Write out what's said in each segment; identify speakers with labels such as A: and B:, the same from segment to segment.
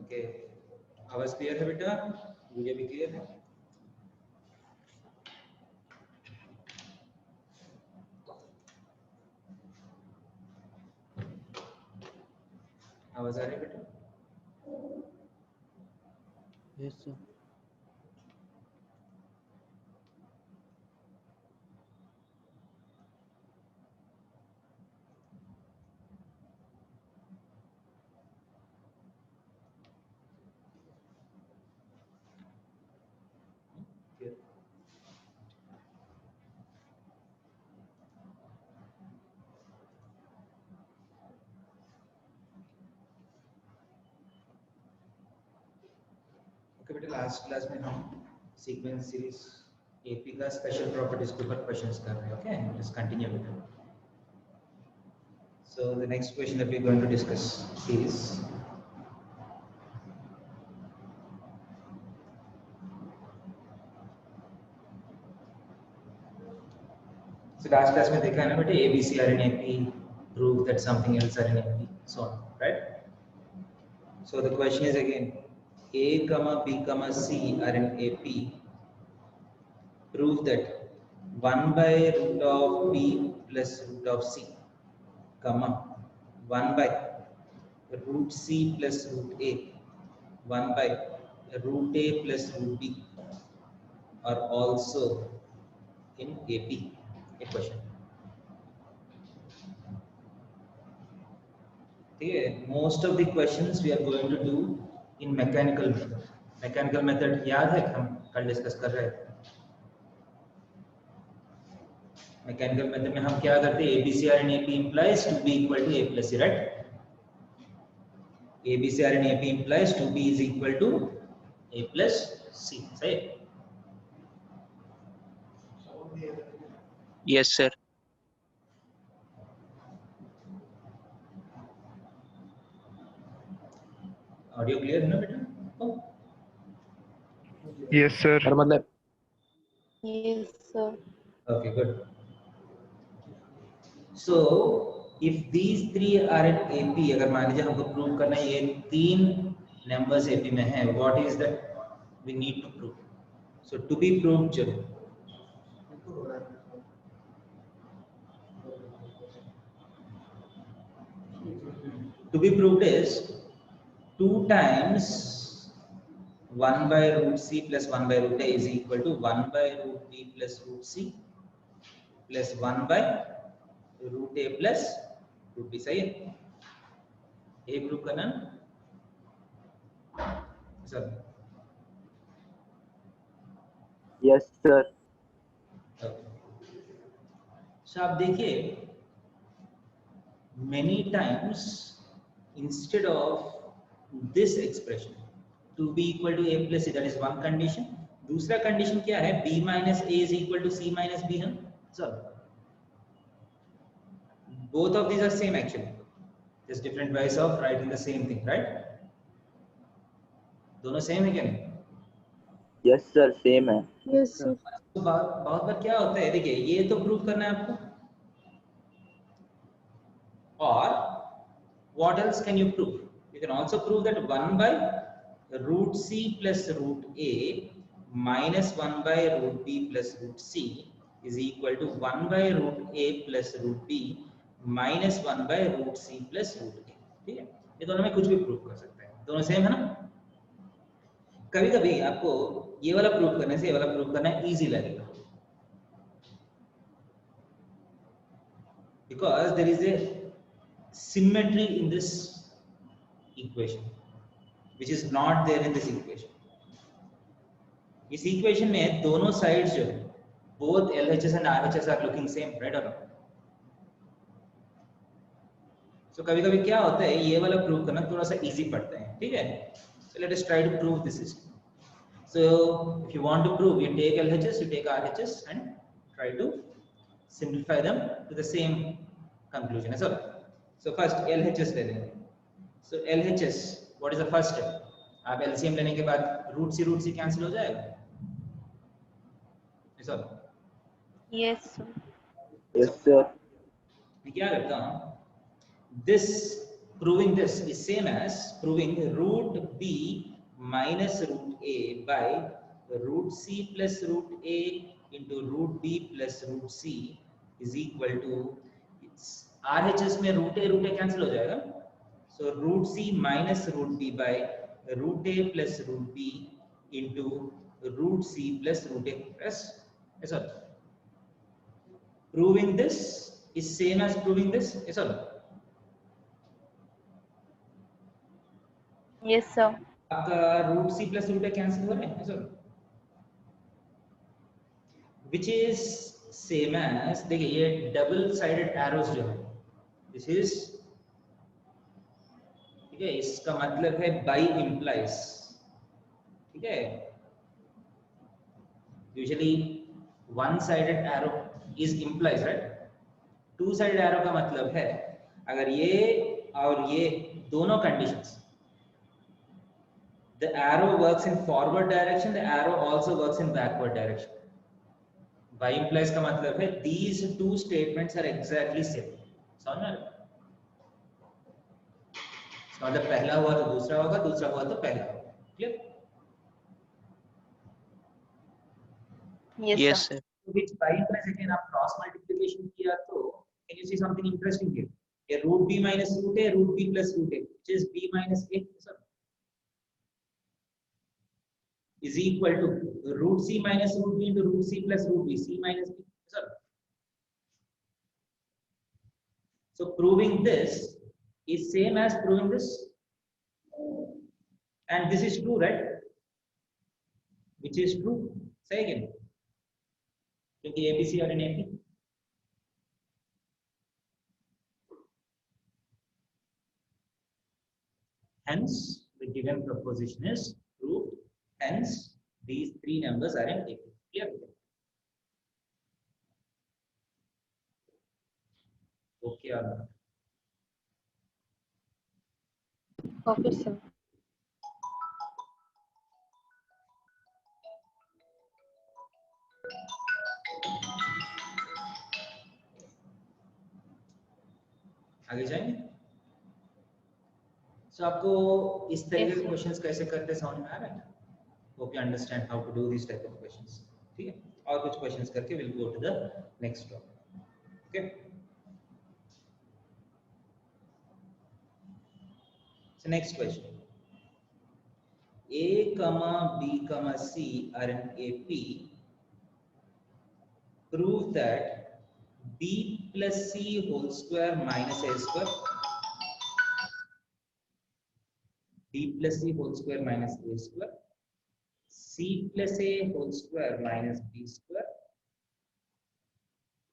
A: Okay, आवाज clear है बेटा? वीडियो भी क्लियर है? आवाज आ रही है बेटा?
B: Yes sir.
A: ओके बेटा, लास्ट क्लास में हम सीक्वेंस सीरीज एपी का स्पेशल प्रॉपर्टीज के ऊपर क्वेश्चंस कर रहे हैं. ओके, लेट्स कंटिन्यू बेटा. So the next question that we're going to discuss is so last class में देखा है ना बेटे, ABC are in AP, prove that something else are in AP, so on, right? So the question is again, A comma B comma C are in AP, prove that 1 by root of B plus root of C, comma 1 by root C plus root A, 1 by root A plus root B are also in AP. A question. Okay, most of the questions we are going to do in mechanical method. Mechanical method याद है, हम कल discuss कर रहे थे. Mechanical method में हम क्या करते हैं? ABCR and AP implies 2B equal to A plus C, right? ABCR and AP implies 2B is equal to A plus C, right?
C: Yes, sir.
A: Audio clear है ना बेटा? Oh.
D: Yes, sir.
B: सर मतलब
E: Yes, sir.
A: Okay, good. So if these three are in AP, अगर मान लीजिए हमको prove करना है ये तीन नंबर्स AP में है, what is that we need to prove? So to be proved चलो, to be proved is 2 times 1 by root C plus 1 by root A is equal to 1 by root B plus root C plus 1 by root A plus root B. सही है? A prove करना sir.
B: Yes sir.
A: So आप देखिए, many times instead of this expression 2b equal to a plus c, that is one condition. दूसरा condition क्या है? b minus a is equal to c minus b है. So both of these are same actually, just different ways of writing the same thing, right? दोनों same है क्या नहीं?
B: Yes sir, same है।
E: Yes, sir.
A: तो बहुत बार क्या होता है, देखिए ये तो प्रूव करना है आपको, और what else can you prove? You can also prove that 1 by root c plus root a minus 1 by root b plus root c is equal to 1 by root a plus root b minus 1 by root c plus root a. ठीक है, ये दोनों में कुछ भी prove कर सकते हैं, दोनों सेम है ना. कभी कभी आपको ये वाला प्रूव करने से ये वाला प्रूव करना इजी लगेगा, because there is a symmetry in this equation which is not there in this equation. इस equation में दोनों sides जो है, both LHS and RHS are looking same, right or not? So कभी कभी क्या होता है, ये वाला प्रूव करना थोड़ा सा इजी पड़ता है. ठीक है, so let us try to prove this system. So if you want to prove, you take LHS, you take RHS and try to simplify them to the same conclusion. So first LHS ले लेंगे. So LHS, what is the first step? आप LCM लेने के बाद root सी cancel हो जाएगा. ऐसा
E: Yes, sir.
B: Yes sir.
A: मैं क्या करता हूँ, this proving this is same as proving root B minus root A by root C plus root A into root B plus root C is equal to, it's RHS में root A cancel हो जाएगा, so root C minus root B by root A plus root B into root C plus root A plus, yes or no? Proving this is same as proving this, yes or no?
E: Yes, sir.
A: आपका root C plus root A cancel हो रहा है, yes or no? Which is same as, देखिए ये double sided arrows जो है, this is, ठीक है, इसका मतलब है by implies, ठीक है, usually one sided arrow is implies, right? Two sided arrow का मतलब है अगर ये और ये दोनों conditions, the arrow works in forward direction, the arrow also works in backward direction. By implies का मतलब है these two statements are exactly same. समझ में आ रहा है? मतलब पहला हुआ तो दूसरा होगा, दूसरा हुआ तो पहला होगा. Clear?
E: Yes, sir.
A: Which by implies again आप cross multiplication किया तो can you see something interesting here? ये root b minus root a, root b plus root a, which is b minus a, is equal to root c minus root b into root c plus root b, c minus b. So proving this is same as proving this, and this is true, right? Which is true. Say again. क्योंकि ABC और NAP. Hence, the given proposition is proved. Hence, these three numbers are in AP. Clear? Okay or not?
E: Okay, sir.
A: आगे जाएंगे. So आपको इस तरह के questions कैसे करते समझ में आ रहा है? Hope you understand how to do these type of questions. ठीक है? और कुछ questions करके we'll go to the next topic. Okay? So next question. A, B, C are in AP. Prove that B plus C whole square minus A square, B plus C whole square minus A square, C plus A whole square minus B square,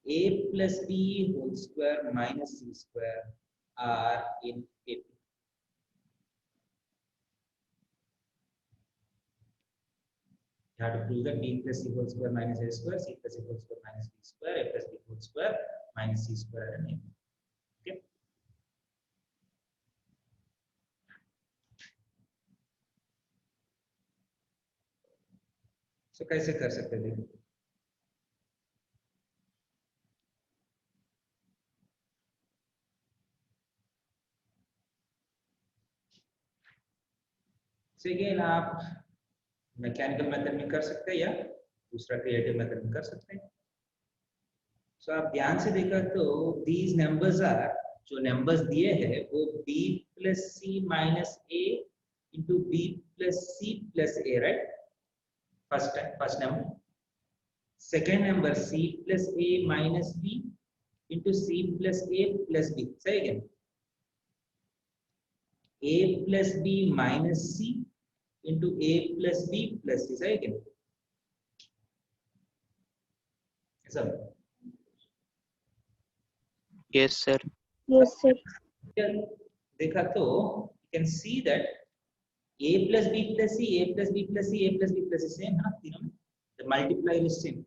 A: A plus B whole square minus C square are in AP. You have to prove that B plus C whole square minus A square, C plus A whole square minus B square, A plus B whole square minus C square and AP. Okay. So कैसे कर सकते हैं देखो. So again आप mechanical method में कर सकते हैं या दूसरा क्रिएटिव मेथड में कर सकते हैं. सो आप ध्यान से देखा तो these numbers are, जो नंबर्स दिए हैं वो b plus c minus a into b plus c plus a, right? First number. Second number c plus a minus b into c plus a plus b. Say again. A plus b minus c into a plus b plus c. Say again. Yes, sir.
B: Yes, sir.
E: Yes, sir.
A: देखा तो you can see that a plus b plus c, a plus b plus c, a plus b plus c same है तीनों में. The multiplier is same,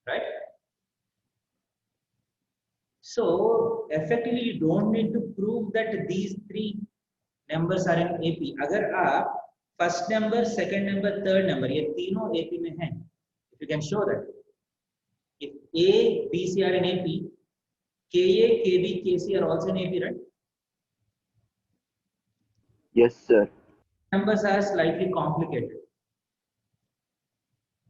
A: right? So effectively you don't need to prove that these three numbers are in AP. अगर आप first number, second number, third number ये तीनों AP में हैं, if you can show that if A, B, C are in AP, KA, KB, KC are also in AP, right?
B: Yes, sir.
A: Numbers are slightly complicated.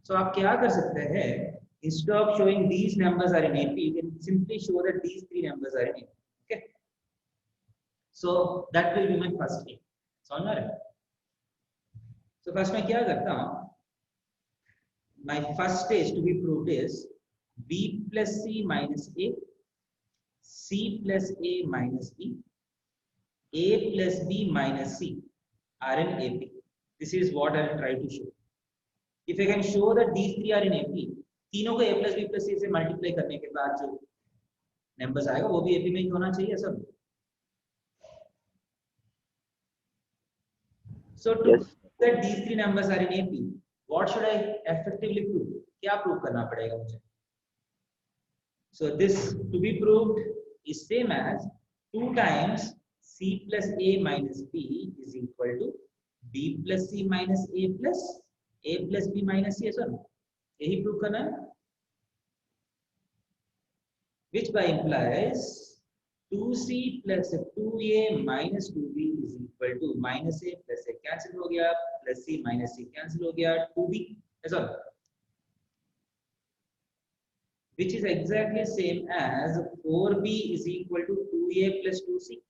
A: So आप क्या कर सकते हैं? Instead of showing these numbers are in AP, you can simply show that these three numbers are in AP. Okay. So that will be my first thing. समझ में आ रहा है? So first मैं क्या करता हूँ? My first stage to be proved is B plus C minus A, C plus A minus B, A plus B minus C are in AP. This is what I'll try to show. If I can show that these three are in AP, तीनों को A plus B plus C से multiply करने के बाद जो numbers आएगा वो भी AP में ही होना चाहिए सब. So to
B: Yes.
A: prove that these three numbers are in AP, what should I effectively prove? क्या prove करना पड़ेगा मुझे? So this to be proved is same as 2 times C plus A minus B is equal to B plus C minus A plus B minus C. ऐसा यही prove करना है, which by implies 2C plus 2A minus 2B is equal to minus A plus A cancel हो गया, plus C minus C cancel हो गया, 2B ऐसा, which is exactly same as 4B is equal to 2A plus 2C,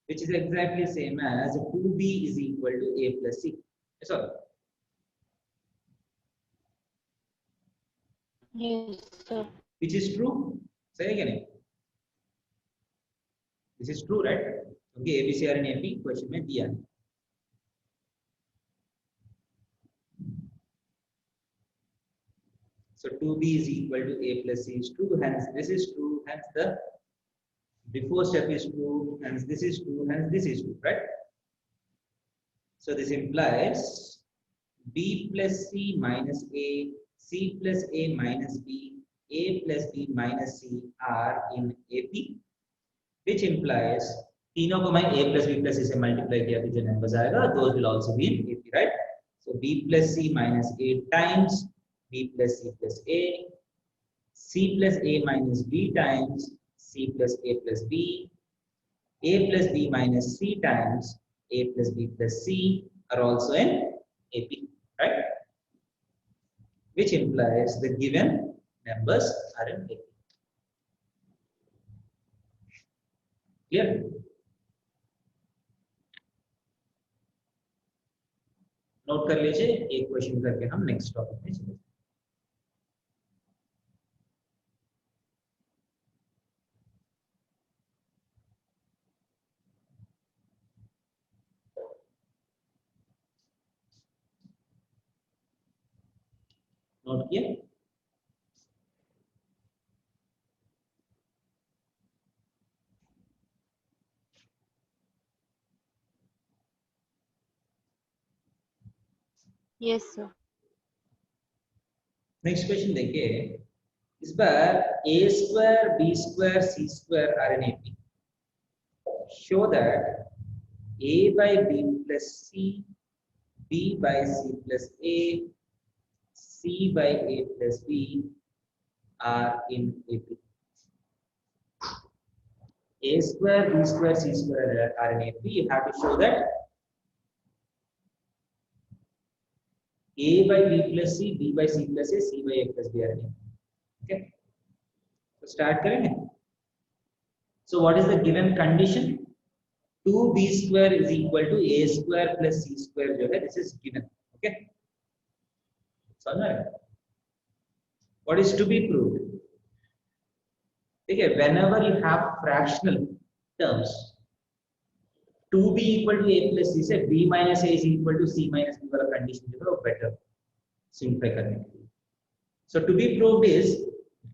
A: which is exactly same as 2B is equal to A plus C. That's all.
E: Yes, sir.
A: Which is true. Say again. This is true, right? Okay, ABC are in AP question में दिया है. So 2B is equal to A plus C is true. Hence this is true. Hence the before step is true. Hence this is true. Hence this is true, right? So this implies B plus C minus A, C plus A minus B, A plus B minus C are in AP, which implies तीनों को मैं A plus B plus C से multiply किया तो जो numbers आएगा those will also be in AP, right? So B plus C minus A times B plus C plus A, C plus A minus B times C plus A plus B, A plus B minus C times A plus B plus C are also in AP, right? Which implies the given numbers are in AP. Clear? Note कर लीजिए, एक question करके हम next topic में चले. Note किया?
E: Yes, sir.
A: Next question देखिए, इस बार a square b square c square are in AP. Show that a by b plus c, b by c plus a, c by a plus b are in AP. A square, b square, c square are in AP. You have to show that a by b plus c, b by c plus a, c by a plus b are in AP. Okay. So start करेंगे. So what is the given condition? 2b square is equal to a square plus c square जो है, this is given. Okay. समझ रहे हैं? What is to be proved? देखिए, whenever you have fractional terms, 2b equal to a plus c से b minus a is equal to c minus b वाला condition जो है वो better simplify करने के लिए. So to be proved is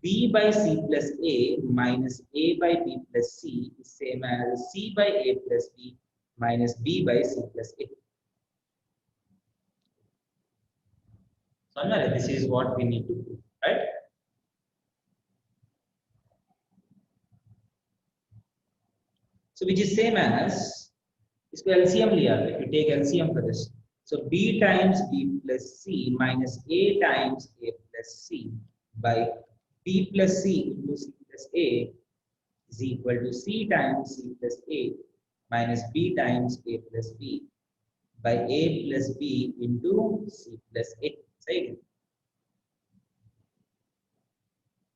A: b by c plus a minus a by b plus c is same as c by a plus b minus b by c plus a. So this is what we need to prove, right? So which is same as इसको LCM लिया, if you take LCM for this, so b times b plus c minus a times a plus c by b plus c into c plus a is equal to c times c plus a minus b times a plus b by a plus b into c plus a. सही है?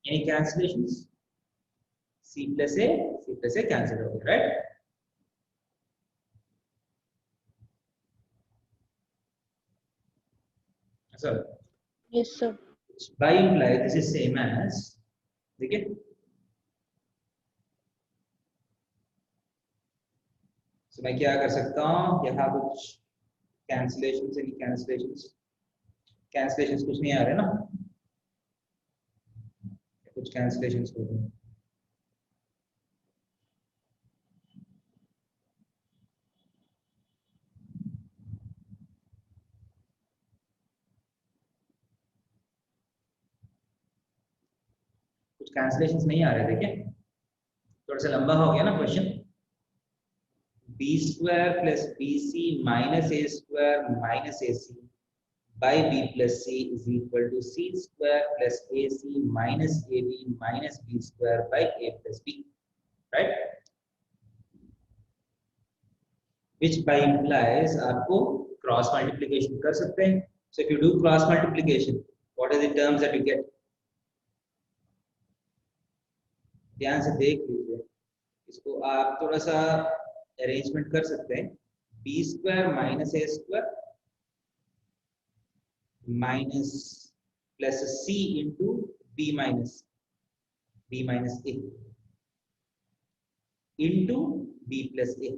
A: Any cancellations? C plus A cancel हो गया, right? So
E: Yes, sir.
A: by imply this is same as, देखिए so मैं क्या कर सकता हूँ, यहाँ कुछ cancellations कुछ नहीं आ रहे ना, कुछ cancellations हो रहे हैं. कुछ कैंसिलेशंस नहीं आ रहे, देखिए थोड़ा सा लंबा हो गया ना question. b square plus bc minus a square minus ac by b plus c is equal to c square plus ac minus ab minus b square by a plus b, right? Which by implies आपको cross multiplication कर सकते हैं. So if you do cross multiplication, what are the terms that you get? ध्यान से देख लीजिए, इसको आप थोड़ा सा अरेंजमेंट कर सकते हैं. B square minus A square minus plus C into B minus A into B plus A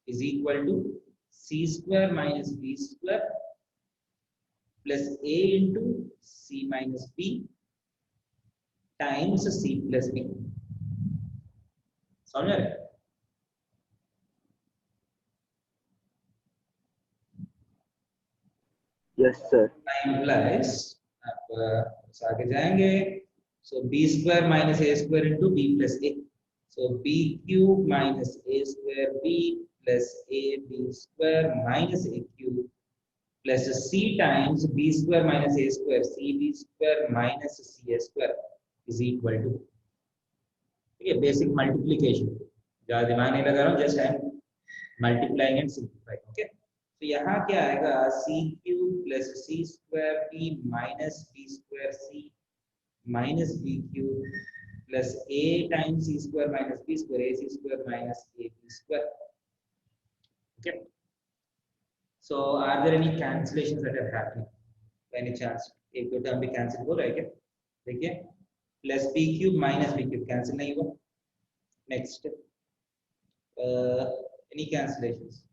A: is equal to C square minus B square plus A into C minus B times C plus B. समझ रहे?
B: Yes, sir.
A: implies आप आगे जाएंगे. So b square minus a square into b plus a. So b cube minus a square b plus a b square minus a cube plus c times b square minus a square c b square minus c a square is equal to. ठीक है, basic multiplication, ज़्यादा दिमाग नहीं लगा रहा हूँ, just I am multiplying and simplifying. Okay, तो यहाँ क्या आएगा, C cube plus C square B minus B square C minus B cube plus A times C square minus B square A C square minus A B square. Okay, so are there any cancellations that are happening by any chance? एक दो term भी cancel हो रहा है क्या? देखिए, plus B cube minus B cube cancel नहीं हुआ. Next, any cancellations?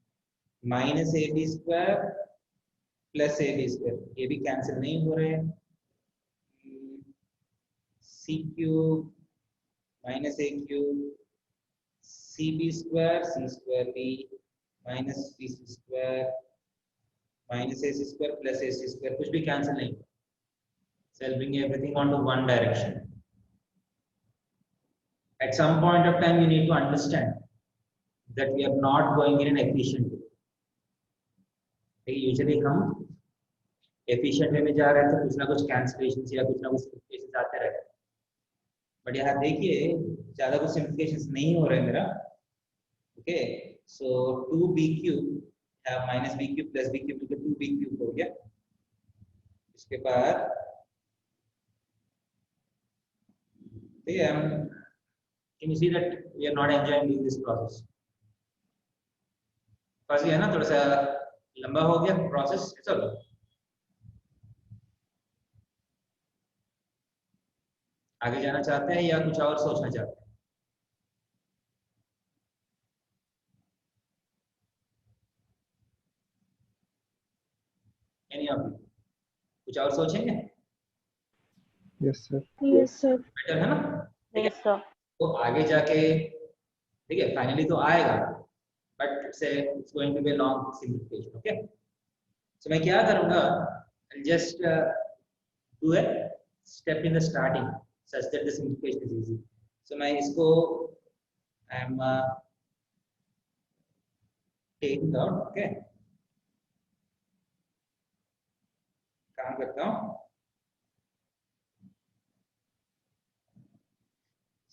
A: Minus A B square plus A B square, ये भी कैंसिल नहीं हो रहे हैं. C cube minus A cube C B square B minus B C square minus A C square plus A C square, कुछ भी cancel नहीं हुआ. So I'll bring everything onto one direction. At some point of time, you need to understand that we are not going in an efficient way. Usually हम efficient way में जा रहे हैं तो कुछ ना कुछ cancellations या कुछ ना कुछ simplifications आते रहते हैं. But यहाँ देखिए ज़्यादा कुछ simplifications नहीं हो रहे मेरा. Okay, so 2b cube have minus b cube plus b cube तो 2b cube हो गया. इसके बाद can you see that we are not enjoying this process? फंस गया ना, थोड़ा सा लंबा हो गया प्रोसेस. चलो आगे जाना चाहते हैं या कुछ और सोचना चाहते हैं? Any of you? कुछ और सोचेंगे?
B: Yes, sir.
E: Yes, sir.
A: Better है ना?
E: Yes, sir.
A: तो आगे जाके ठीक है, फाइनली तो आएगा, but it's going to be long simplification. Okay, so मैं क्या करूंगा, just do a step in the starting such that the simplification is easy. So मैं इसको I am taking out. Okay, काम करता हूँ.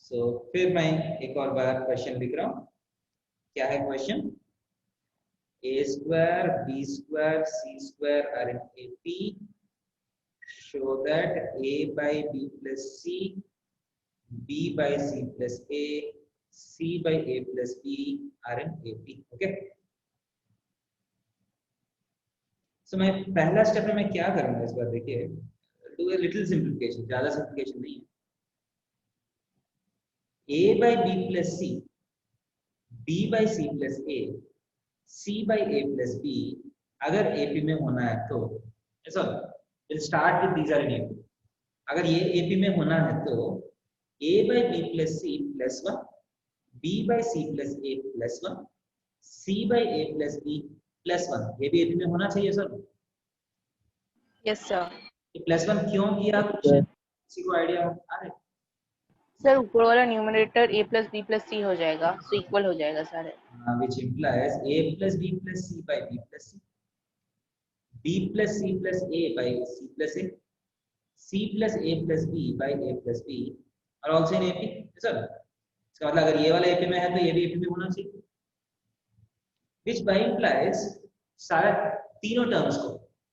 A: सो फिर मैं एक और बार क्वेश्चन लिख रहा हूँ. क्या है question? a square, b square, c square are in AP. Show that a by b plus c, b by c plus a, c by a plus b are in AP. Okay. So मैं पहला step में मैं क्या करूंगा इस बार देखिए, do a little simplification, ज्यादा simplification नहीं है. a by b plus c, b by c plus a, c by a plus b अगर AP में होना है तो ऐसा we'll start with these are in AP. अगर ये AP में होना है तो a by b plus c plus 1, b by c plus a plus 1, c by a plus b plus 1, ये भी AP में होना चाहिए सर.
E: Yes, sir.
A: ये प्लस 1 क्यों किया
B: Sir.
A: किसी को आइडिया आ रहा है?
E: सर ऊपर वाला numerator a plus b plus c हो जाएगा, so इक्वल हो जाएगा सारे.
A: Which implies a plus b plus c by b plus c, b plus c plus a by c plus a, c plus a plus b by a plus b are also in AP. Sir इसका मतलब अगर ये वाला AP में है तो ये भी AP में होना चाहिए. Which by implies सारा तीनों टर्म्स को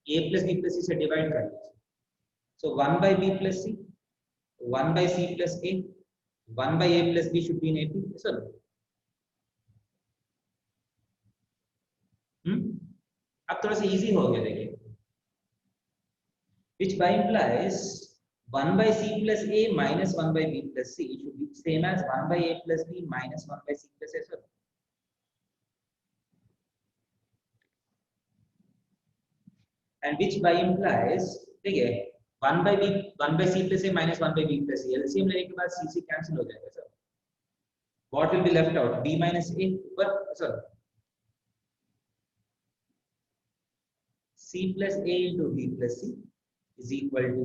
A: a plus b plus c से डिवाइड कर लीजिए. So 1 by b plus c, 1 by c plus a, 1 by a plus b should be in AP. Sir अब थोड़ा सा इजी हो गया देखिए. Which by implies 1 by c plus a minus 1 by b plus c should be same as 1 by a plus b minus 1 by c plus a. Sir. And which by implies देखिए 1 by b 1 by c plus a minus 1 by b plus c LCM लेने के बाद c से cancel हो जाएगा sir. What will be left out? b minus a ऊपर sir c plus a into b plus c is equal to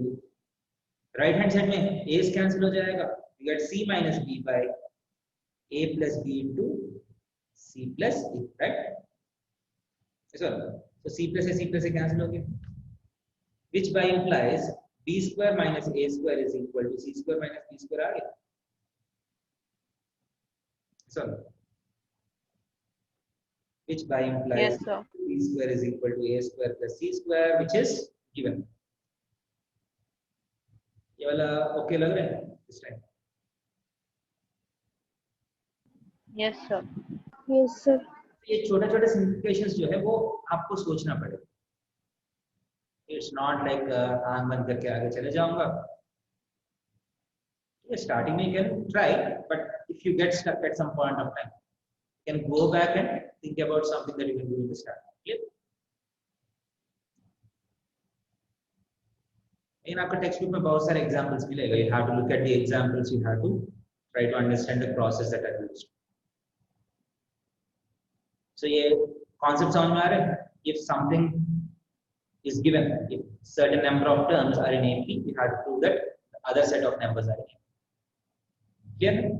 A: right hand side में a cancel हो जाएगा. You get c minus b by a plus b into c plus e, right? So c plus a cancel हो गया. Which by implies b square minus a square is equal to c square minus b square आ गया. So which by implies
E: Yes, sir.
A: b square is equal to a square plus c square, which is given. ये वाला okay लग रहा है इस time?
E: Yes, sir. Yes, sir.
A: ये छोटे-छोटे सिम्प्लिफिकेशंस जो है वो आपको सोचना पड़ेगा. इट्स नॉट लाइक आंख बंद करके आगे चले जाऊंगा. स्टार्टिंग में you can try, but if you get stuck at some point of time you can go back and think about something that you can do in the start. Clear? In आपका text book में बहुत सारे examples मिलेगा. You have to look at the examples. You have to try to understand the process that I used. So ये concept समझ में आ रहा है? If something is given, if certain number of terms are in AP, you have to prove that the other set of numbers are in AP. Clear?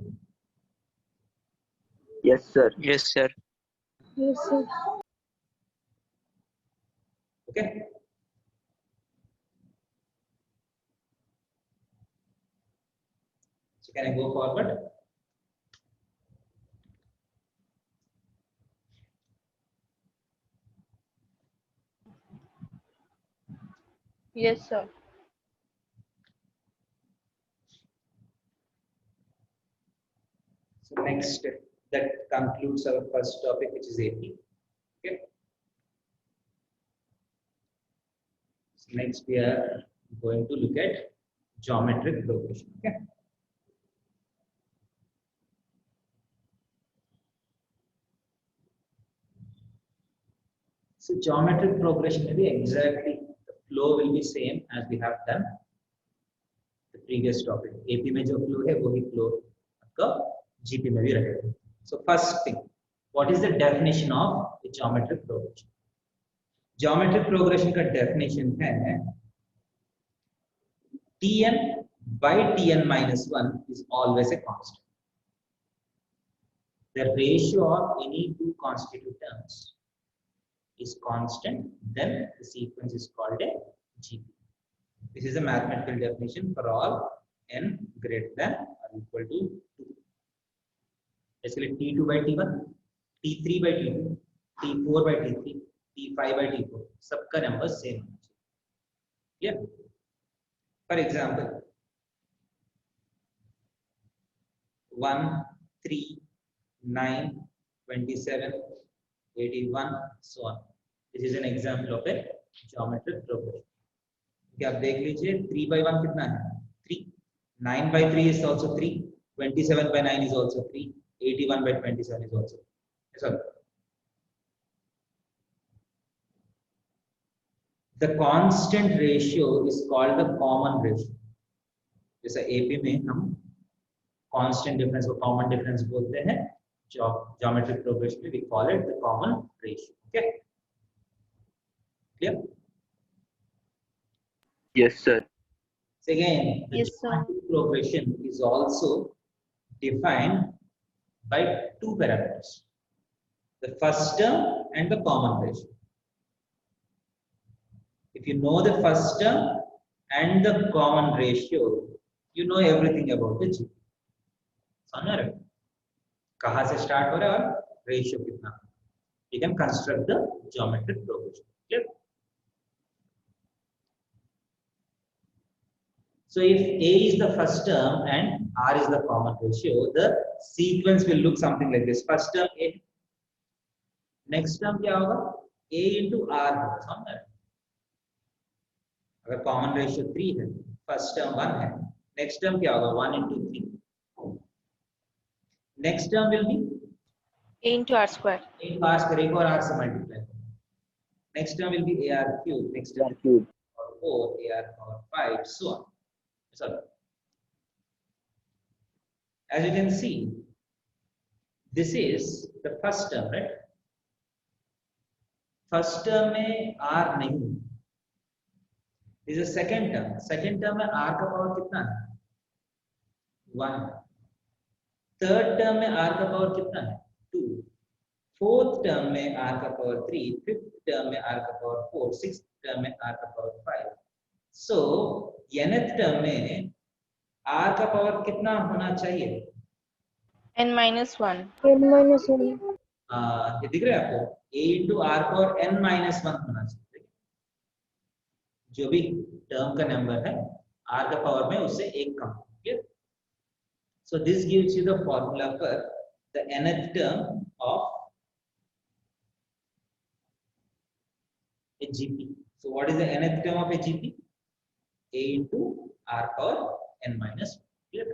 B: Yes, sir.
C: Yes, sir.
E: Yes, sir.
A: Okay. So can I go forward?
E: Yes, sir.
A: So next, that concludes our first topic, which is AP. Okay. So next, we are going to look at geometric progression. Okay. So geometric progression will be exactly the flow will be same as we have done the previous topic. AP में जो flow है वो ही flow आपका GP में भी रहेगा. So first thing, what is the definition of the geometric progression? Geometric progression का definition है Tn by Tn minus 1 is always a constant. The ratio of any two constitutive terms is constant, then the sequence is called a GP. This is a mathematical definition for all n greater than or equal to 2. Basically T2 by T1, T3 by T2, T4 by T3, T5 by T4, सबका number same होना चाहिए। For example 1, 3, 9, 27, 81, so on. This is an example of a geometric progression. आप देख लीजिए 3 by 1 कितना है 3, 9 by 3 is also 3, 27 by 9 is also 3, 81 by 27 is also 3. So the constant ratio is called the common ratio. जैसा AP में हम constant difference को common difference बोलते हैं, geometric progression में we call it the common ratio. Okay, clear?
B: Yes, sir.
A: So again, the
E: Yes, sir.
A: geometric progression is also defined by two parameters, the first term and the common ratio. If you know the first term and the common ratio, you know everything about the GP. समझ रहे हो कहाँ से start हो रहा है और ratio कितना, you can construct the geometric progression. Clear? So if A is the first term and R is the common ratio, the sequence will look something like this. First term A, next term क्या होगा A into R होगा, समझ रहे हो? अगर common ratio 3 है, first term 1 है, next term क्या होगा 1 into 3. Next term will be
E: A into R square.
A: A into R square, एक और R से multiply. Next term will be AR cube, next term
B: Cube.
A: 4 AR power 5, so on. So as you can see, this is the first term, right? First term में R नहीं, this is second term. Second term में R का power कितना है 1. Third term में R का power कितना है 2. फोर्थ टर्म में R का पावर 3, फिफ्थ टर्म में R का पावर 4, सिक्स्थ टर्म में R का पावर 5. सो nth टर्म में R का पावर कितना होना चाहिए
E: N minus 1.
A: ये दिख रहा है आपको A into R power n minus 1 होना चाहिए, जो भी टर्म का नंबर है R का पावर में उससे एक कम. Clear? So this gives you the formula for the nth term of a GP. So what is the nth term of a GP? A into R power n minus 1. Clear?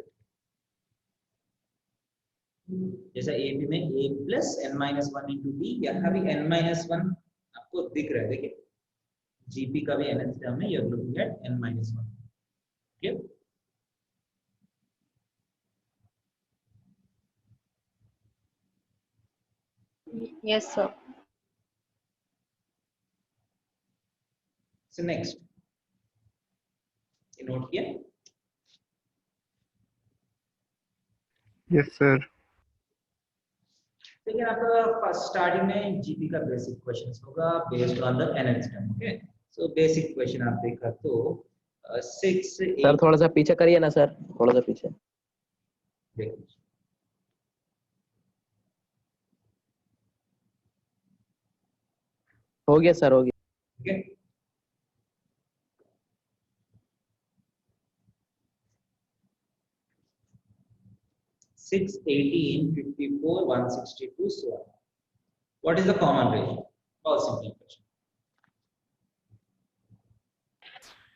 A: जैसा AP में A plus n minus 1 into B, यहाँ भी n minus 1 आपको दिख रहा है, देखिए GP का भी nth term में, you are looking at n minus 1. Clear?
E: Yes, sir.
A: So next, you note here.
B: Yes, sir.
A: लेकिन आपका फर्स्ट स्टार्टिंग में जीपी का बेसिक क्वेश्चंस होगा based on the nth term. Okay, so basic question आप देखा तो 6
C: sir थोड़ा सा पीछे करिए ना सर, थोड़ा सा पीछे.
A: देखिए
C: हो गया सर, हो गया.
A: Okay, Six, 18, 54, 162, so on. What is the common ratio? बहुत simple question.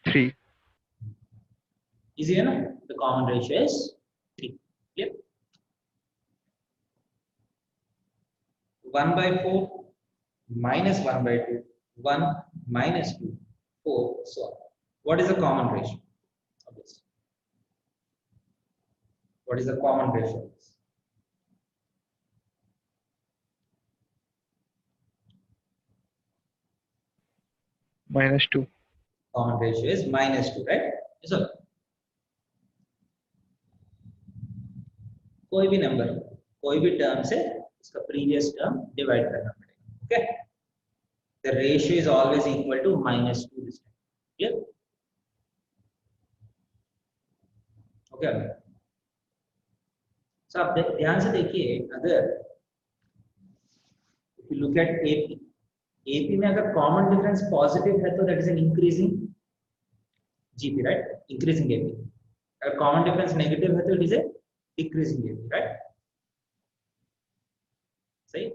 B: 3.
A: Easy है ना? The common ratio is 3. Clear? 1 by 4 minus 1 by 2, 1 minus 2, 4, so on. What is the common ratio of this? What is the common ratio of this?
B: -2.
A: Common ratio is -2, right? So कोई भी number, कोई भी term से उसका previous term divide करना पड़ेगा. Okay, the ratio is always equal to -2 this time. Clear? Okay, so आप ध्यान से देखिए, अगर If you look at AP में अगर common difference positive है तो that is an increasing GP, right? Increasing AP. अगर common difference negative है तो it is a decreasing AP, right? सही?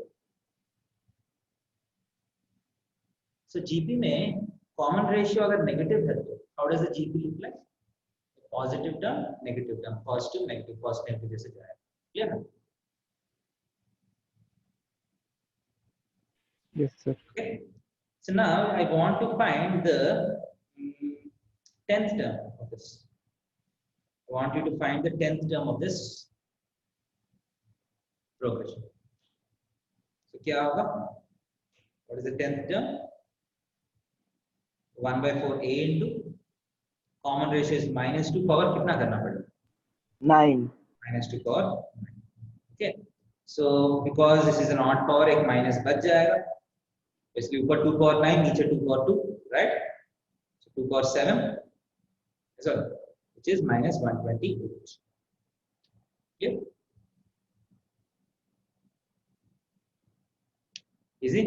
A: So GP में common ratio अगर negative है तो how does the GP look like? Positive term, negative term, positive, negative जैसे जाएगा, clear है?
B: Yes, sir.
A: Okay. So now I want to find the 10th term of this. I want you to find the 10th term of this progression. So क्या होगा? What is the 10th term? 1 by 4a into common ratio is -2. Power कितना करना पड़ेगा?
C: 9.
A: -2 power 9. Okay. So because this is an odd power, एक minus बच जाएगा. इसलिए ऊपर 2 power 9, नीचे 2 power 2, right? So 2 power 7, so which is minus 128. Okay. Easy.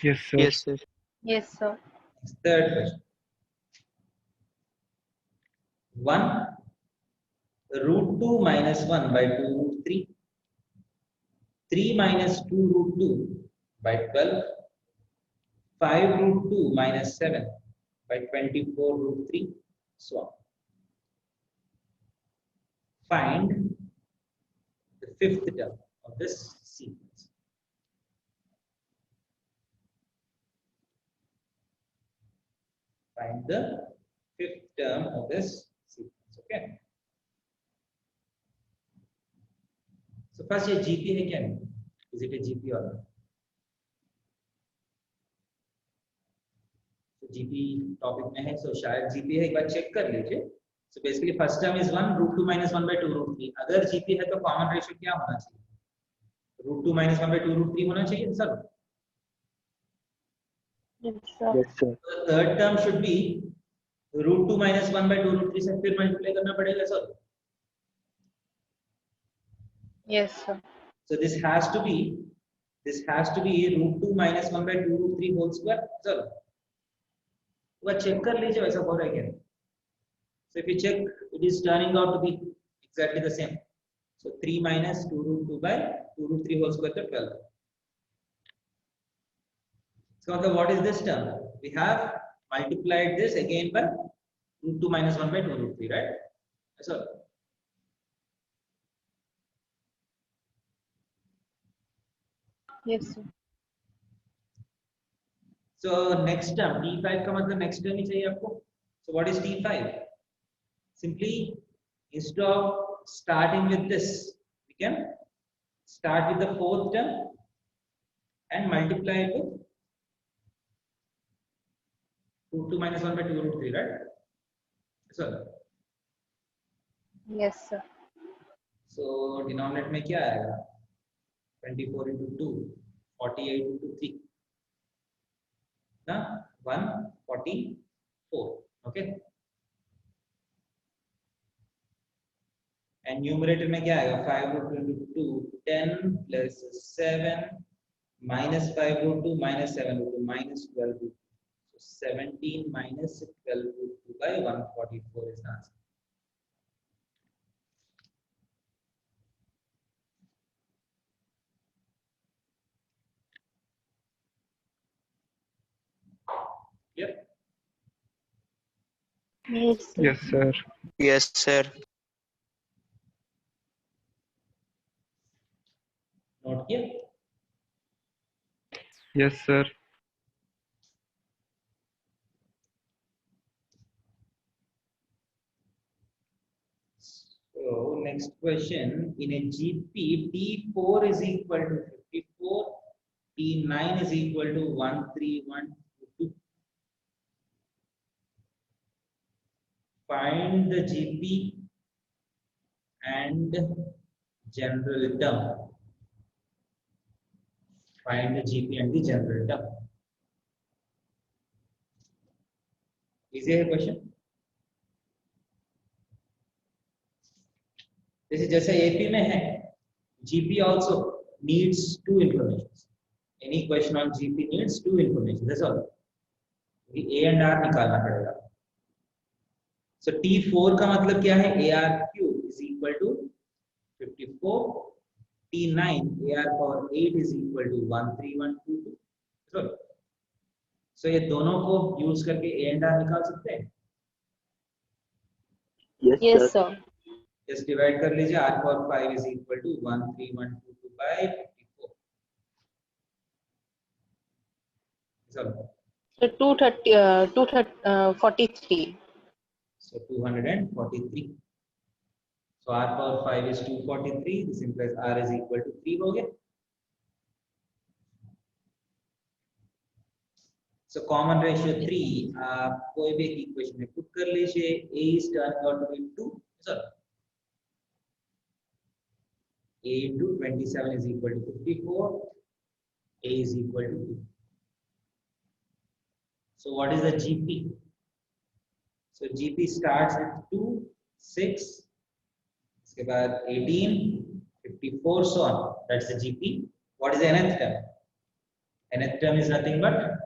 B: Yes, sir.
C: Yes, sir.
E: Yes, sir.
A: Third question. 1 root 2 minus 1 by 2 root 3. 3 minus 2 root 2 by 12. 5 root 2 minus 7 by 24 root 3. So on. Find the 5th term of this sequence. Find the 5th term of this sequence. Okay. So first ये GP है क्या नहीं? Is it a GP or not? So GP topic में है, so शायद GP है, एक बार check कर लीजिए. So basically first term is 1 root 2 minus 1 by 2 root 3. अगर GP है तो common ratio क्या होना चाहिए? Root 2 minus 1 by 2 root 3 होना चाहिए sir.
E: Yes, sir.
C: Yes, sir.
A: So the third term should be root 2 minus 1 by 2 root 3 से फिर multiply करना पड़ेगा sir.
E: Yes, sir.
A: So this has to be root 2 minus 1 by 2 root 3 whole square. Sir वो check कर लीजिए वैसा हो रहा है क्या? So if you check, it is turning out to be exactly the same. So 3 minus 2 root 2 by 2 root 3 whole square to 12. So okay, what is this term? We have multiplied this again by root 2 minus 1 by 2 root 3, right? So
E: Yes, sir.
A: so next term t5 का मतलब next term ही चाहिए आपको. So what is t5? Simply instead of starting with this, we can start with the 4th term and multiply it with root 2 minus 1 by 2 root 3, right? So
E: Yes, sir.
A: so denominator में क्या आएगा? 24 into 2, 48 into 3. ना 144. Okay. And numerator में क्या आएगा? 5 root 2 into 2, 10 plus 7 minus 5 root 2 minus 7 root 2 minus 12 root 2. So 17 minus 12 root 2 by 144 is the answer. Yep.
E: Yes, sir.
B: Yes, sir.
C: Yes, sir.
A: Note किया?
B: Yes, sir.
A: So next question, in a GP, T4 is equal to 54, T9 is equal to 13122. Find the GP and general term. Find the GP and the general term. Is there a question? जैसे जैसे AP में है, GP also needs two informations. Any question on GP needs two information. That's all. A and R निकालना पड़ेगा. So T4 का मतलब क्या है? AR cube is equal to 54. T9 AR power 8 is equal to 13122. So ये दोनों को use करके A and R निकाल सकते हैं.
E: Yes, sir.
A: Just divide कर लीजिए. R power 5 is equal to 13122 by 54.
E: So 243.
A: So 243. So R power 5 is 243. This implies R is equal to 3 हो गया. So common ratio 3. आप कोई भी एक इक्वेशन में पुट कर लीजिए. A is turned out to be 2. Sorry. A into 27 is equal to 54. A is equal to 2. So what is the GP? So GP starts with 2, 6, उसके बाद 18, 54, so on. That's the GP. What is the nth term? Nth term is nothing but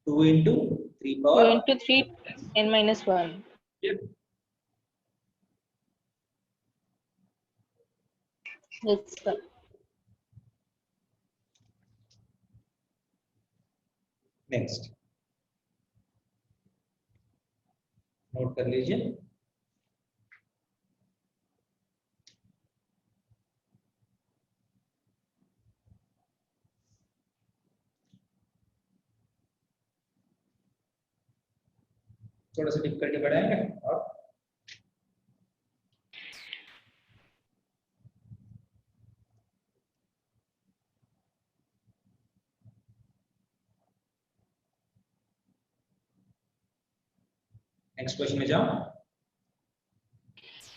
A: 2 into 3 power
E: 2 into 3 n minus 1.
A: Yep.
E: Yes, sir.
A: Next. Note कर लीजिए. थोड़ा सा difficulty बढ़ाएंगे और next question में जाओ.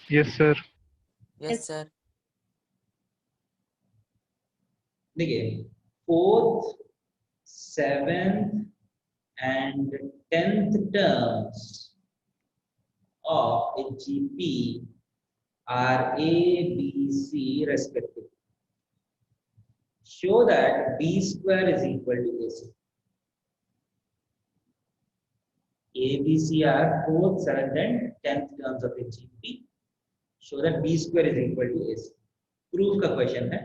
B: Yes, sir.
D: Yes, sir.
A: देखिए 4th, 7th and 10th terms of a GP are A, B, C respectively. Show that B square is equal to AC. A, B, C are 4th, 7th and 10th terms of a GP. Show that B square is equal to AC. Proof का question है.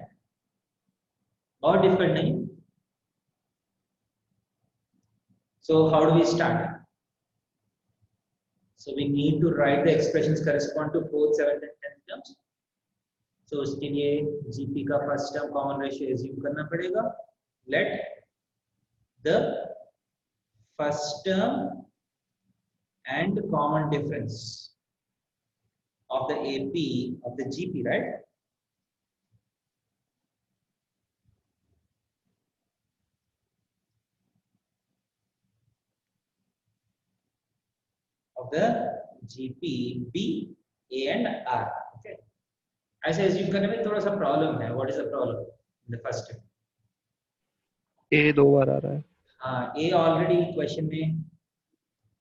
A: और difficult नहीं. So how do we start? So we need to write the expressions correspond to 4th, 7th and 10th terms. So उसके लिए GP का first term common ratio assume करना पड़ेगा. Let the first term and common difference of the AP of the GP, right? Of the GP B, A and R. Okay. ऐसे assume करने में थोड़ा सा प्रॉब्लम है. What is the problem in the first step?
B: A दो बार आ रहा है.
A: हाँ, A already क्वेश्चन में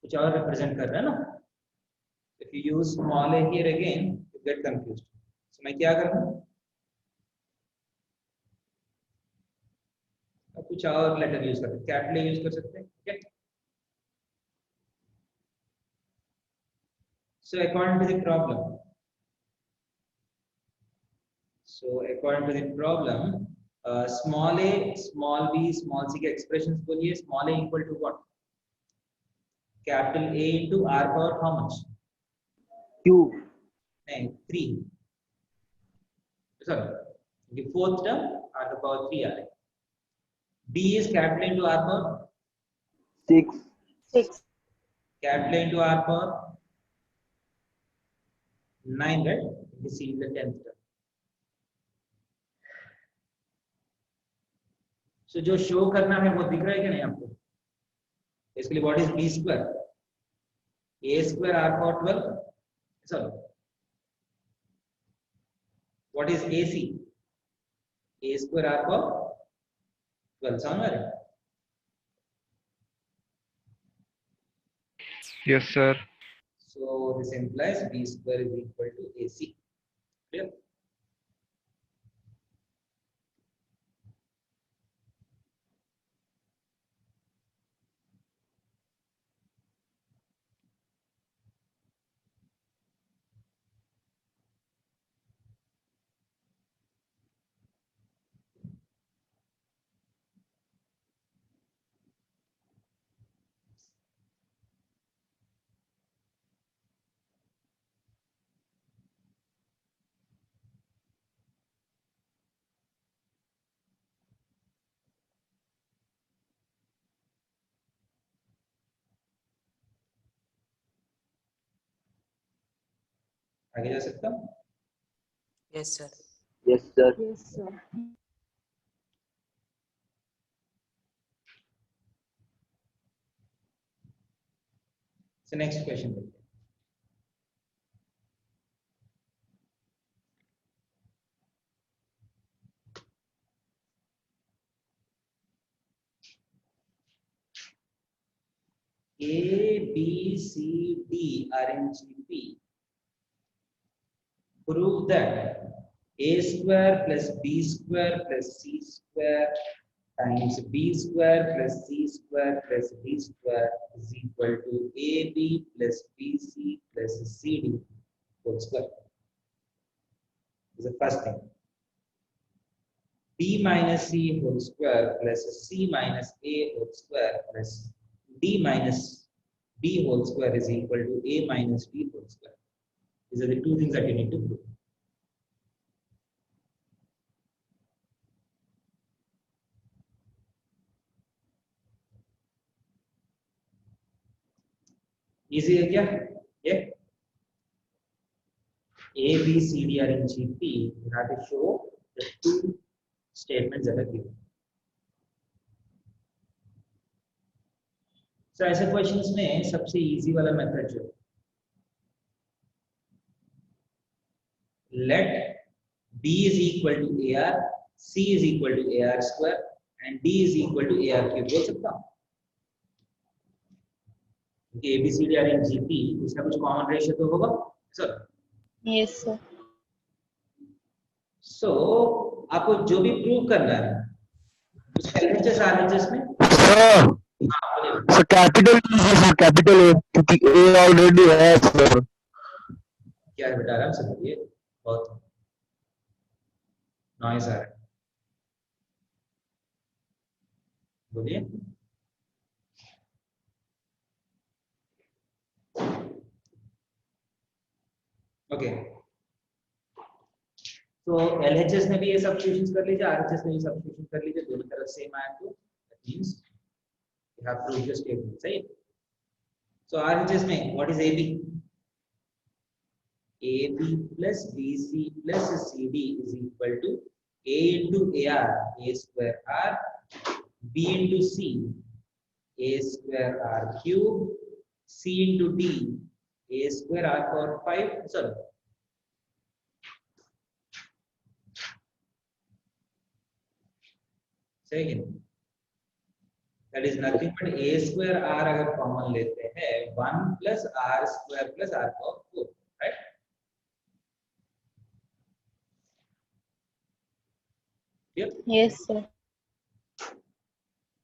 A: कुछ और रिप्रेजेंट कर रहा है ना. If you use small a here again, you get confused. So मैं क्या करूँ? कुछ और लेटर यूज करते हैं. कैपिटल ए यूज कर सकते हैं. ठीक है. So according to the problem, small a, small b, small c के expressions बोलिए. Small a equal to what? Capital A into R power how much?
C: Cube.
A: नहीं, 3. Sorry, the fourth term R the power 3 आ रहा है. B is capital into R power
C: 6.
E: 6.
A: capital A into R power 9, right? You see the 10th term. So जो show करना है वो दिख रहा है कि नहीं आपको? इसके लिए what is B square? A square R power 12. Sorry. What is AC? A square R power 12. Somewhere.
B: Yes, sir.
A: So this implies B square is equal to AC. Clear? आगे जा सकता हूँ?
D: Yes, sir.
C: Yes, sir.
E: Yes, sir.
A: So next question. A, B, C, D are in GP. Prove that A square plus B square plus C square times B square plus C square plus D square is equal to AB plus BC plus CD whole square. This is the first thing. B minus C whole square plus C minus A whole square plus D minus B whole square is equal to A minus B whole square. These are the two things that you need to prove. Easy है क्या? Yeah. A, B, C, D are in GP. You have to show the two statements that are given. So ऐसे questions में सबसे easy वाला method जो let B is equal to AR, C is equal to AR square and D is equal to AR cube बोल सकता हूँ क्योंकि A, B, C, D are in GP उसका कुछ कॉमन रेशियो तो होगा सर.
E: Yes, sir.
A: So आपको जो भी प्रूव करना है उसका LHS RHS में
C: So capital E is a capital A क्योंकि A already है sir.
A: क्या है बेटा आराम से बोलिए बहुत नॉइस आ रहा है बोलिए. ओके तो LHS में भी ये सब्स्टिट्यूशन कर लीजिए RHS में भी सब्स्टिट्यूशन कर लीजिए दोनों तरफ सेम आया तो that means you have proved your statement सही. So RHS में what is AB? AB plus BC plus CD is equal to A into AR A square R B into C A square R cube C into D A square R power 5 sorry second that is nothing but A square R अगर common लेते हैं 1 plus R square plus R power 4 right. Yep.
E: Yes, sir.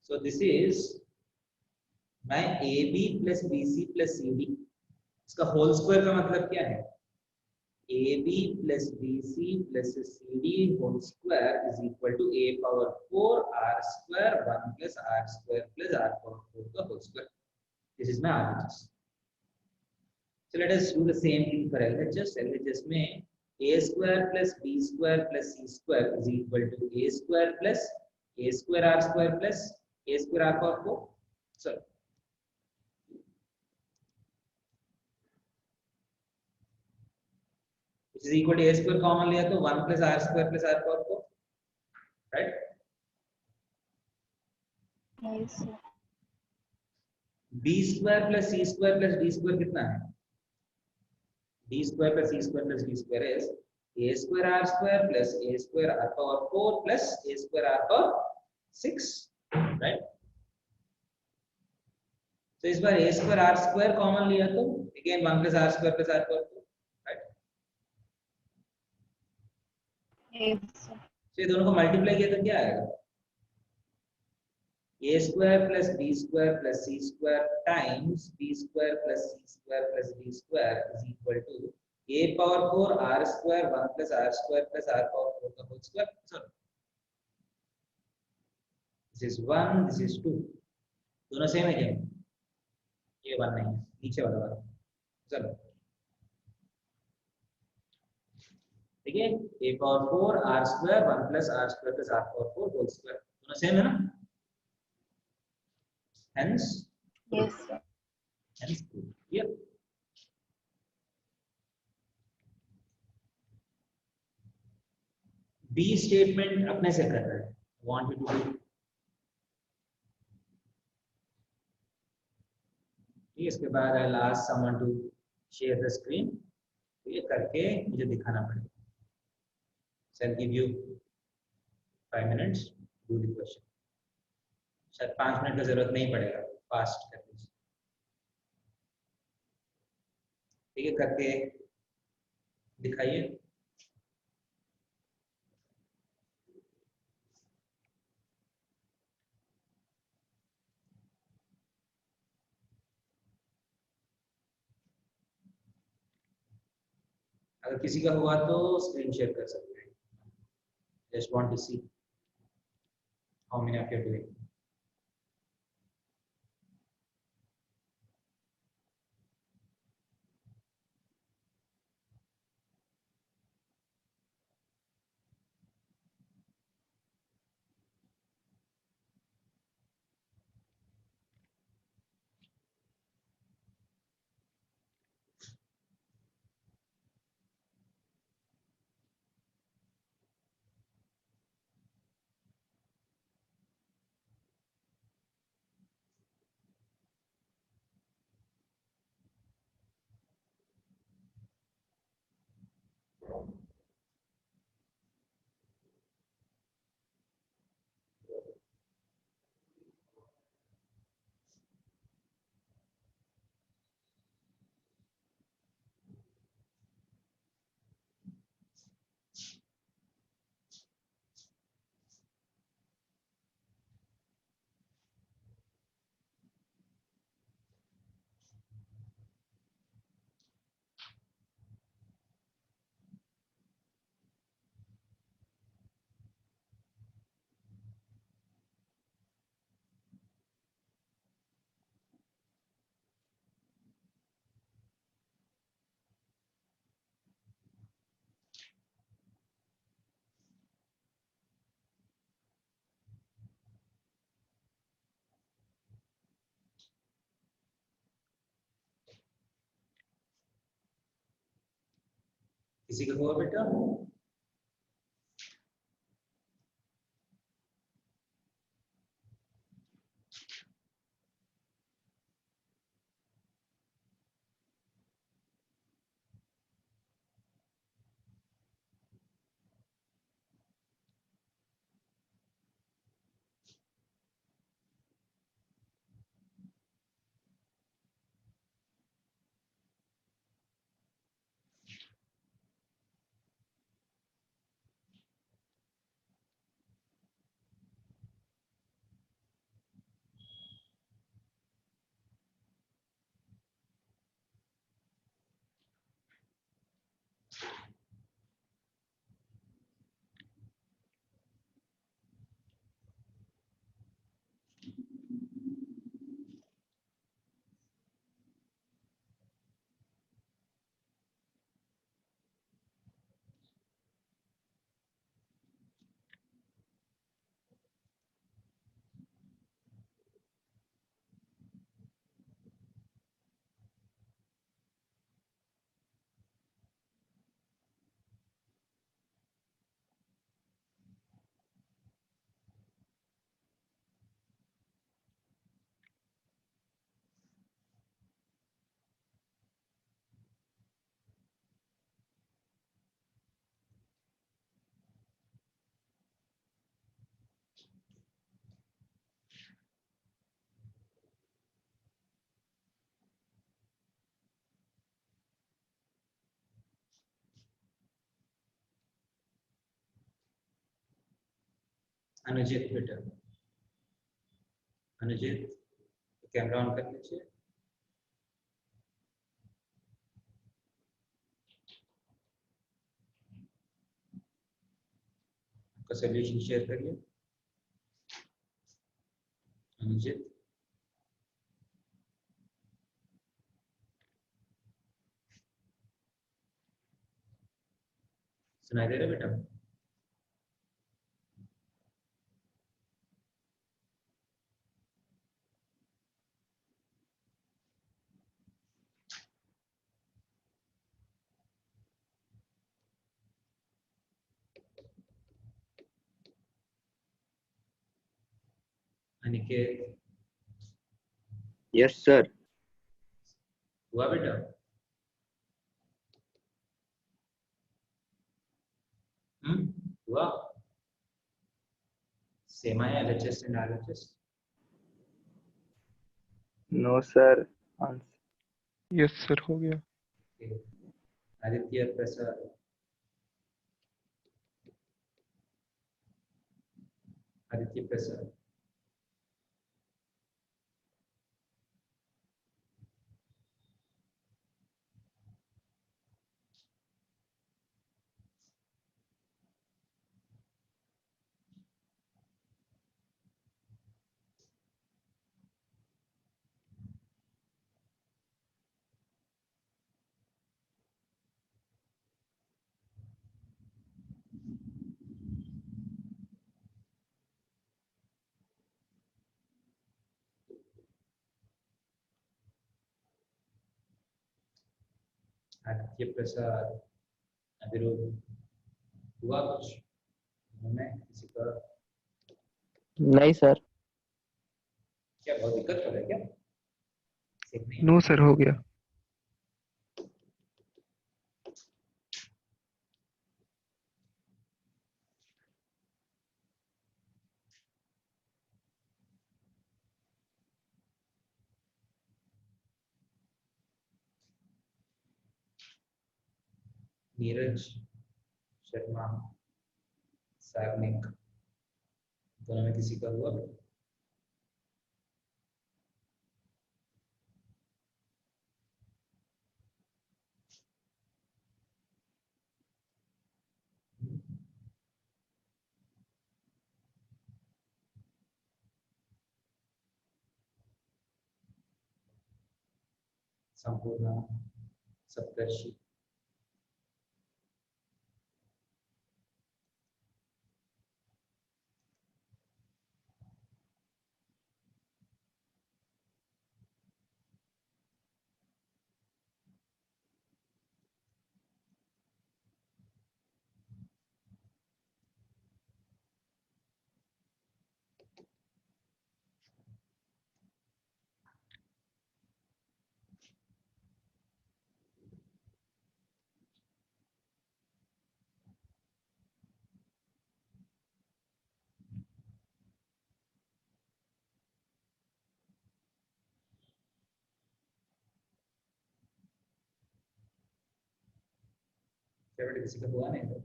A: So this is my AB plus BC plus CD इसका whole square का मतलब क्या है AB plus BC plus CD whole square is equal to A power 4 R square 1 plus R square plus R power 4 का whole square. This is my RHS. So let us do the same thing for LHS. LHS में A square plus B square plus C square is equal to A square plus A square R square plus A square R power 4. Sorry. Which is equal to A square common लिया तो 1 plus R square plus R power 4. Right?
E: Yes, sir.
A: B square plus C square plus D square कितना है? D square plus C square plus D square is A square R square plus A square R power 4 plus A square R power 6. Right? So इस बार A square R square common लिया तो again 1 plus R square plus R power 4. Right?
E: Yes, sir.
A: So ये दोनों को multiply किया तो क्या आएगा? A square plus B square plus C square times B square plus C square plus D square is equal to A power 4 R square 1 plus R square plus R power 4 का whole square. Sorry. This is 1, this is 2. दोनों same है क्या? ये 1 नहीं है, नीचे वाला वाला. चलो. ठीक है? A power 4 R square 1 plus R square plus R power 4 whole square. दोनों सेम है ना? Hence,
E: Yes, sir.
A: hence here. B statement अपने से कर रहा है, वांट यू टू डू। इसके बाद I last someone to share the screen, तो ये करके मुझे दिखाना पड़ेगा। So I'll give you 5 minutes do the question। शायद 5 मिनट का जरूरत नहीं पड़ेगा, फास्ट कर दीजिए। ठीक है, करके दिखाइए। अगर किसी का हुआ तो स्क्रीन शेयर कर सकते हैं। Just want to see how many of you are doing. किसी का हुआ बेटा? अनुजित बेटा, अनुजित कैमरा ऑन कर लीजिए। आपका सॉल्यूशन शेयर करिए अनुजित। सुनाई दे रहा है बेटा? Aniket
C: Yes, sir.
A: हुआ बेटा? हुआ? सेमा या LHS and RHS?
C: No, sir. Answer.
B: Yes sir हो गया.
A: Okay. आदित्य प्रसाद आदित्य प्रसाद आदित्य प्रसाद अविरोध हुआ कुछ हमें किसी का
C: नहीं सर.
A: क्या बहुत दिक्कत हो रहा है क्या सीखने
B: नो सर हो गया.
A: नीरज शर्मा सार्निक दोनों में किसी का हुआ संपूर्ण सप्तर्षि क्या बेटा किसी का हुआ नहीं तो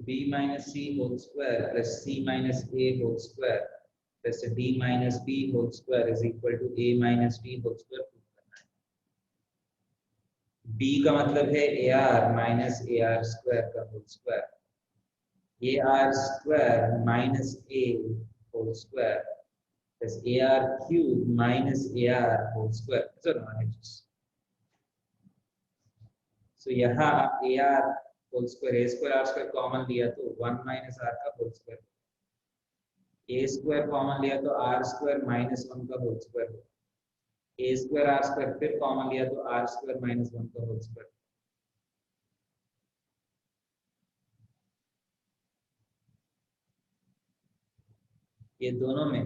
A: b minus c whole square plus c minus a whole square plus d minus b whole square is equal to a minus b whole square prove करना है. b का मतलब है ar minus ar square का whole square ar square minus a whole square plus ar cube minus ar whole square. So यहाँ ar whole square a square r square common लिया तो 1 minus r का whole square a square common लिया तो r square minus 1 का whole square a square r square फिर common लिया तो r square minus 1 का whole square. ये दोनों में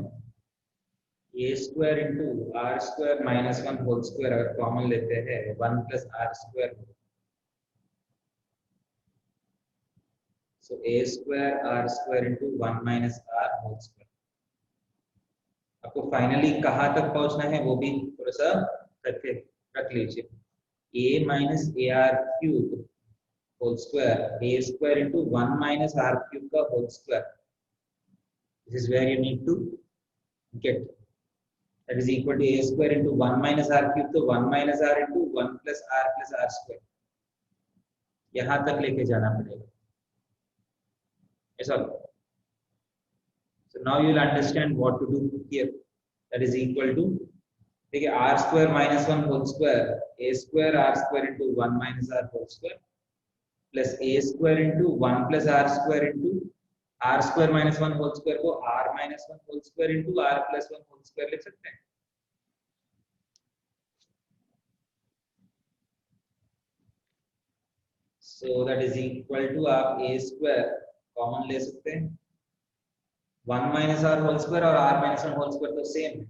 A: a square into r square minus 1 whole square अगर कॉमन लेते हैं 1 plus r square होगा. So a square r square into 1 minus r whole square. आपको फाइनली कहाँ तक पहुंचना है वो भी थोड़ा सा करके रख लीजिए. a minus ar cube whole square a square into 1 minus r cube का whole square. This is where you need to get. That is equal to a square into 1 minus r cube तो 1 minus r into 1 plus r square. यहाँ तक लेके जाना पड़ेगा. Yes or no? So now you will understand what to do here. That is equal to देखिए r square minus 1 whole square a square r square into 1 minus r whole square plus a square into 1 plus r square into r square minus 1 whole square को r minus 1 whole square into r plus 1 whole square लिख सकते हैं. So that is equal to आप a square common ले सकते हैं 1 minus r whole square और r minus 1 whole square तो सेम है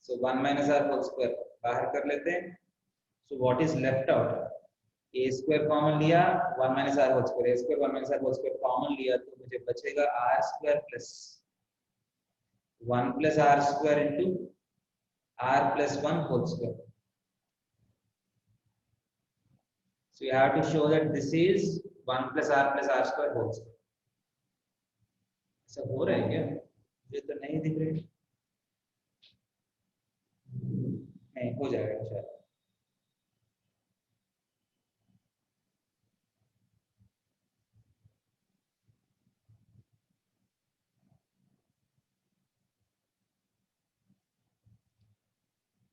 A: so 1 minus r whole square बाहर कर लेते हैं so what is left out a square common लिया 1 minus r whole square a square 1 minus r whole square common लिया तो मुझे बचेगा r square plus 1 plus r square into r plus 1 whole square so you have to show that this is 1 plus r square whole square ऐसा हो रहा है क्या मुझे तो नहीं दिख रही नहीं हो जाएगा शायद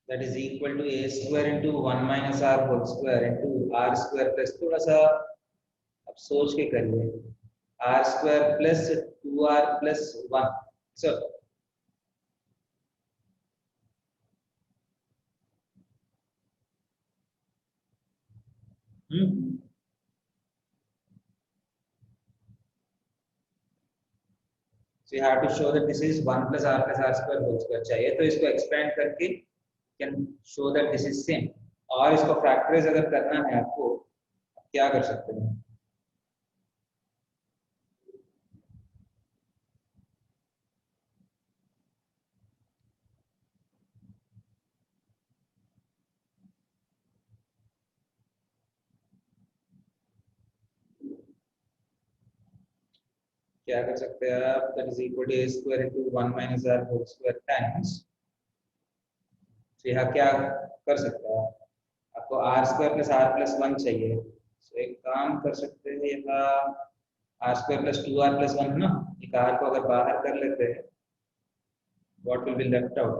A: that is equal to a square into 1 minus r whole square into r square plus थोड़ा सा अब सोच के करिए r square plus 2r plus 1 so so you have to show that this is 1 plus r square whole square चाहिए तो इसको expand करके can show that this is same और इसको factorize अगर करना है आपको क्या कर सकते हैं क्या कर सकते हैं आप that is equal to a square into 1 minus r whole square times तो यहाँ क्या कर सकते हैं आपको r square plus r plus 1 चाहिए तो एक काम कर सकते हैं यहाँ r square plus 2r plus 1 है ना एक r को अगर बाहर कर लेते हैं what will be left out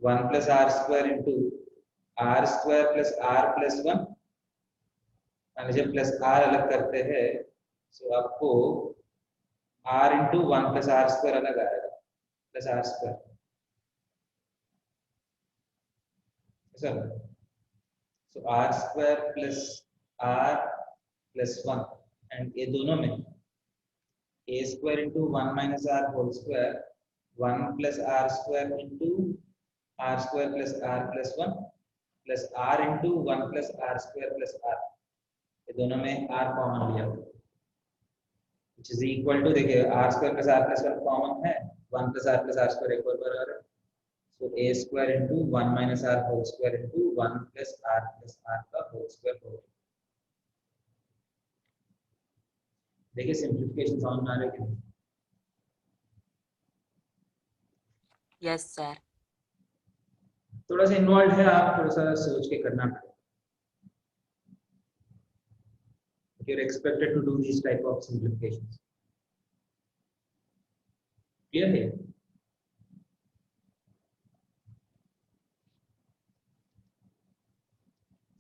A: 1 plus r square into r square plus r plus 1 मान लीजिए प्लस r अलग करते हैं तो आपको r into 1 plus r square अलग आएगा plus r square sir so r square plus r plus 1 and ये दोनों में a square into 1 minus r whole square 1 plus r square into r square plus r plus 1 plus r into 1 plus r square plus r ये दोनों में r common लिया which is equal to देखिए r square plus r plus 1 common है 1 plus r plus r square एक और बार आ रहा है so a square into 1 minus r whole square into 1 plus r का whole square हो गया देखिए सिंपलीफिकेशन समझ में आ रहा है कि
D: Yes, sir.
A: थोड़ा सा इन्वॉल्व है आप थोड़ा सा सोच के करना पड़ेगा you're expected to do these type of simplifications clear है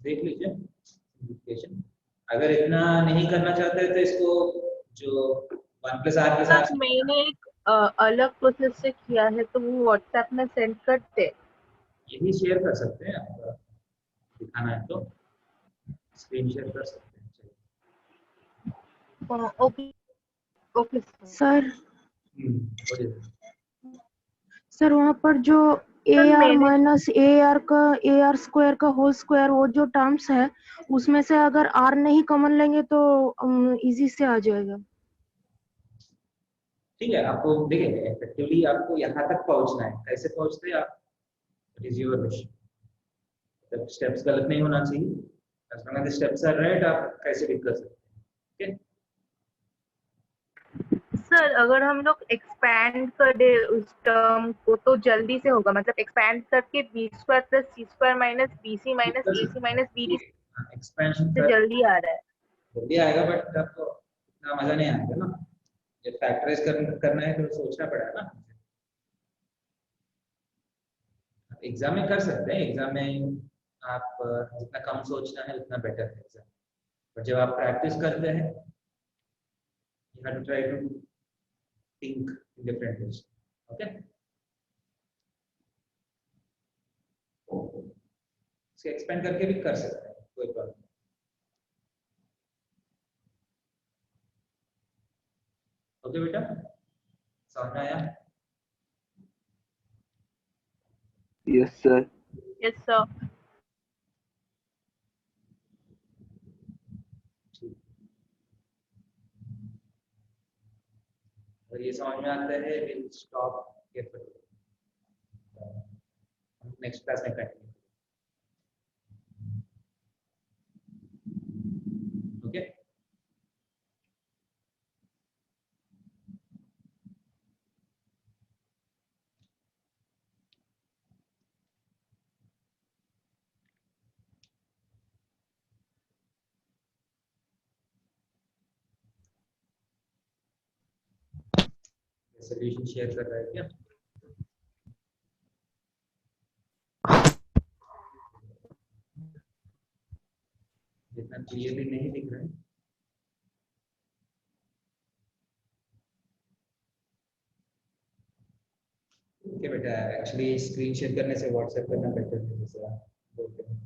A: देख लीजिए simplification अगर इतना नहीं करना चाहते तो इसको जो 1 plus r plus r
E: मैंने एक अलग प्रोसेस से किया है तो वो व्हाट्सएप में सेंड करते
A: यही शेयर कर सकते हैं आप दिखाना है तो स्क्रीन शेयर कर सकते हैं
E: ओके ओके
F: सर
A: बोलिए
F: सर वहाँ पर जो ए
E: सर,
F: आर
E: मैंने-
F: माइनस ए आर स्क्वायर का होल स्क्वायर वो जो टर्म्स है उसमें से अगर आर नहीं कॉमन लेंगे तो इजी से आ जाएगा
A: ठीक है आपको देखिए इफेक्टिवली आपको यहाँ तक पहुँचना है कैसे पहुँचते हैं आप it is your wish steps गलत नहीं होना चाहिए as long as the steps are right आप कैसे भी कर सकते हैं
E: सर अगर हम लोग एक्सपैंड कर दे उस टर्म को तो जल्दी से होगा मतलब एक्सपैंड करके B square plus C square minus B C minus A C minus B D
A: expansion
E: से जल्दी आ रहा है
A: जल्दी आएगा बट आपको इतना मजा नहीं आएगा ना जब फैक्टराइज करना है तो सोचना पड़ेगा ना एग्जाम में कर सकते हैं एग्जाम में आप जितना कम सोचना है उतना बेटर है एग्जाम बट जब आप प्रैक्टिस करते हैं you have to try to think in different ways okay इसको एक्सपेंड करके भी कर सकते हैं कोई प्रॉब्लम ओके बेटा, समझ में आया?
C: Yes, sir.
E: Yes sir.
A: और ये समझ में आता है, will stop here for next class में कंटिन्यू। ओके, सॉल्यूशन शेयर कर रहा है क्या? इतना क्लियरली नहीं दिख रहा है। ओके बेटा, एक्चुअली स्क्रीन शेयर करने से व्हाट्सएप करना बेटर है, जैसे आप बोलते हैं।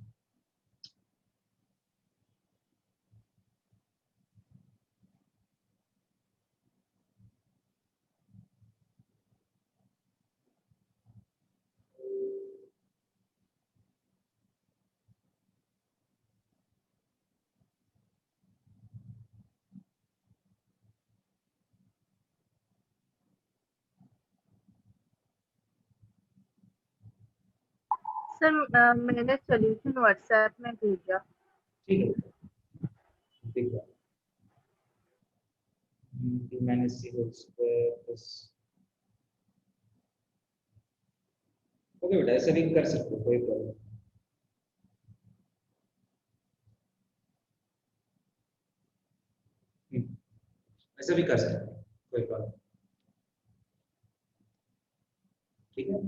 E: सर मैंने सॉल्यूशन व्हाट्सएप में भेजा।
A: ठीक है, दिख रहा है। b minus c whole square plus, okay बेटा, ऐसा भी कर सकते हो, कोई प्रॉब्लम। ऐसा भी कर सकते हो, कोई प्रॉब्लम। ठीक है,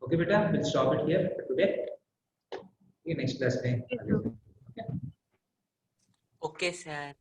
A: ओके बेटा, will stop it here for today. ये नेक्स्ट क्लास में आगे बढ़ेंगे।
D: Okay, sir.